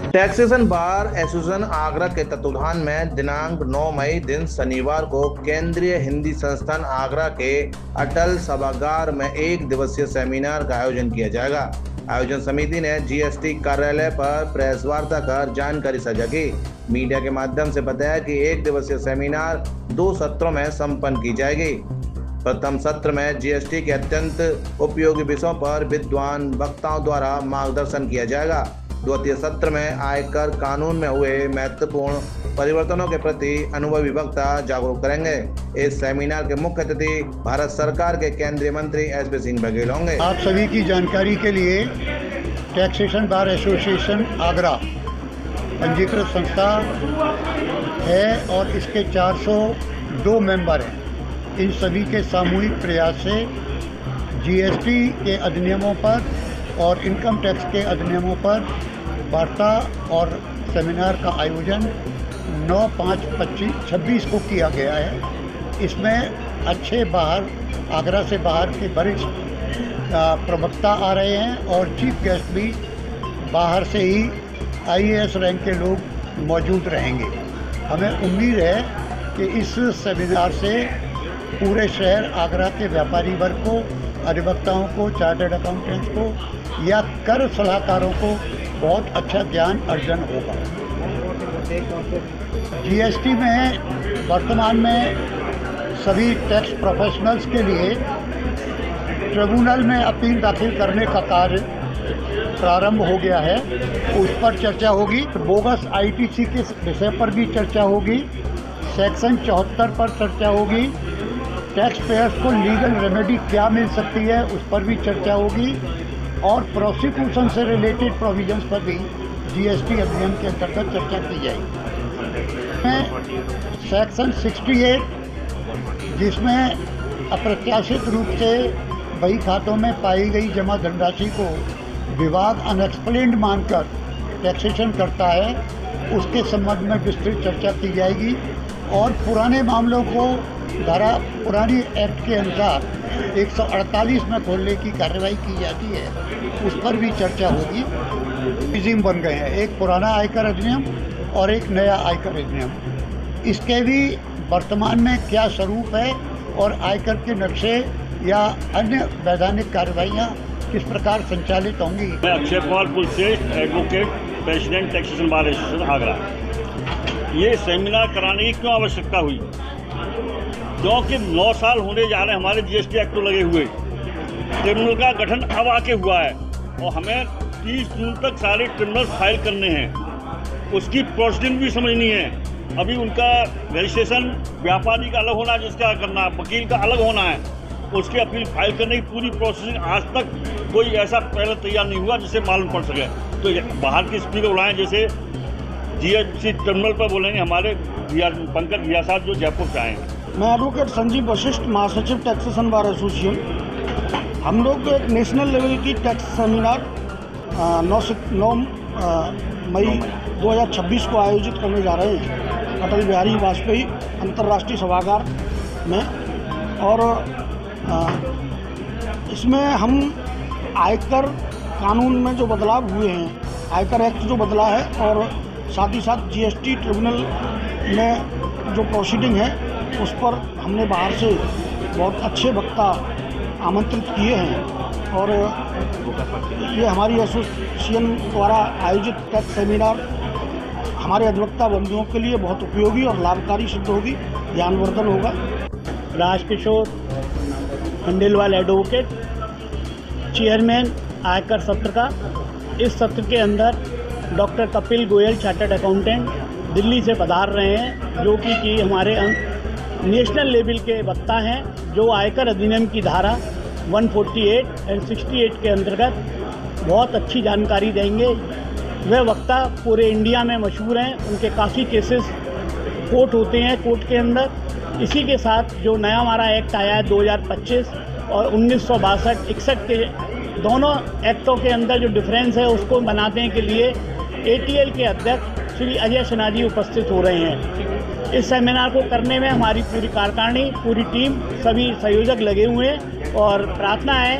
Taxation bar association Agra के तत्वाधान में दिनांक 9 मई दिन शनिवार को केंद्रीय हिंदी संस्थान आगरा के अटल सभागार में एक दिवसीय सेमिनार का आयोजन किया जाएगा। आयोजन समिति ने जीएसटी कार्यालय पर प्रेस वार्ता कर जानकारी साझा की। मीडिया के माध्यम से बताया कि एक दिवसीय सेमिनार 2 सत्रों में संपन्न की जाएगी। प्रथम सत्र में जीएसटी के अत्यंत उपयोगी विषयों पर विद्वान वक्ताओं द्वारा मार्गदर्शन किया जाएगा। द्वितीय सत्र में आयकर कानून में हुए महत्वपूर्ण परिवर्तनों के प्रति अनुभवी वक्ता जागरूक करेंगे। इस सेमिनार के मुख्य अतिथि भारत सरकार के केंद्रीय मंत्री एसपी सिंह बघेल होंगे। आप सभी की जानकारी के लिए टैक्सेशन बार एसोसिएशन आगरा पंजीकृत संस्था है और इसके 402 मेंबर हैं। इन सभी के सामूहिक प्रयास से जीएसटी के अधिनियमों पर और इनकम टैक्स के अधिनियमों पर वार्ता और सेमिनार का आयोजन 9/5/26 को किया गया है। इसमें अच्छे आगरा से बाहर के वरिष्ठ प्रवक्ता आ रहे हैं और चीफ गेस्ट भी बाहर से ही आईएएस रैंक के लोग मौजूद रहेंगे। हमें उम्मीद है कि इस सेमिनार से पूरे शहर आगरा के व्यापारी वर्ग को, अधिवक्ताओं को, चार्टर्ड अकाउंटेंट्स को या कर सलाहकारों को बहुत अच्छा ज्ञान अर्जन होगा। जीएसटी में वर्तमान में सभी टैक्स प्रोफेशनल्स के लिए ट्रिब्यूनल में अपील दाखिल करने का कार्य प्रारंभ हो गया है। उस पर चर्चा होगी। बोगस आईटीसी के विषय पर भी चर्चा होगी। सेक्शन 74 पर चर्चा होगी। टैक्स पेयर्स को लीगल रेमेडी क्या मिल सकती है उस पर भी चर्चा होगी और प्रोसिक्यूशन से रिलेटेड प्रोविजंस पर भी जीएसटी अधिनियम के अंतर्गत चर्चा की जाएगी। सेक्शन 68 जिसमें अप्रत्याशित रूप से बही खातों में पाई गई जमा धनराशि को विवाद अनएक्सप्लेन्ड मानकर टैक्सेशन करता है, उसके संबंध में विस्तृत चर्चा की जाएगी और पुराने मामलों को पुरानी एक्ट के अनुसार 148 में खोलने की कार्रवाई की जाती है, उस पर भी चर्चा होगी। रिजीम बन गए हैं, एक पुराना आयकर अधिनियम और एक नया आयकर अधिनियम। इसके भी वर्तमान में क्या स्वरूप है और आयकर के नक्शे या अन्य वैधानिक कार्रवाइयाँ किस प्रकार संचालित होंगी। मैं Akshay Kumar Kulshreshtha, advocate, president taxation bar association Agra. ये सेमिनार कराने की क्यों आवश्यकता हुई? क्योंकि 9 साल होने जा रहे हैं हमारे जीएसटी एक्ट को लगे हुए। ट्रिब्यूनल का गठन अब आके हुआ है और हमें 30 जून तक सारे ट्रिब्यूनल फाइल करने हैं। उसकी प्रोसीडिंग भी समझनी है। अभी उनका रजिस्ट्रेशन व्यापारी का अलग होना है, जिसका करना है, वकील का अलग होना है, उसकी अपील फाइल करने की पूरी प्रोसेसिंग आज तक कोई ऐसा पहले तैयार नहीं हुआ जिससे मालूम पड़ सके। तो बाहर के स्पीकर बुलाएं, जैसे जीएसटी टर्मिनल पर बोलेंगे हमारे पंकज भैया साहब जो जयपुर से आए हैं। मैं एडवोकेट संजीव वशिष्ठ, महासचिव टैक्सेशन बार एसोसिएशन। हम लोग एक नेशनल लेवल की टैक्स सेमिनार 9 मई 2026 को आयोजित करने जा रहे हैं अटल बिहारी वाजपेयी अंतर्राष्ट्रीय सभागार में। और इसमें हम आयकर कानून में जो बदलाव हुए हैं, आयकर एक्ट जो बदला है और साथ ही साथ जीएसटी ट्रिब्यूनल में जो प्रोसीडिंग है उस पर हमने बाहर से बहुत अच्छे वक्ता आमंत्रित किए हैं और ये हमारी एसोसिएशन द्वारा आयोजित टैक्स सेमिनार हमारे अधिवक्ता बंधुओं के लिए बहुत उपयोगी और लाभकारी सिद्ध होगी, ज्ञानवर्धन होगा। राजकिशोर खंडेलवाल, एडवोकेट, चेयरमैन आयकर सत्र का। इस सत्र के अंदर doctor Kapil Goyal, chartered accountant, Delhi से पधार रहे हैं, जो कि हमारे नेशनल लेवल के वक्ता हैं, जो आयकर अधिनियम की धारा 148 और 68 के अंतर्गत बहुत अच्छी जानकारी देंगे। वह वक्ता पूरे इंडिया में मशहूर हैं, उनके काफ़ी केसेस कोर्ट होते हैं कोर्ट के अंदर। इसी के साथ जो नया हमारा एक्ट आया है 2025 और 1962-61 के दोनों एक्टों के अंदर जो डिफरेंस है उसको बनाने के लिए एटीएल के अध्यक्ष श्री अजय सिन्हा जी उपस्थित हो रहे हैं। इस सेमिनार को करने में हमारी पूरी कार्यकारिणी, पूरी टीम, सभी संयोजक लगे हुए हैं और प्रार्थना है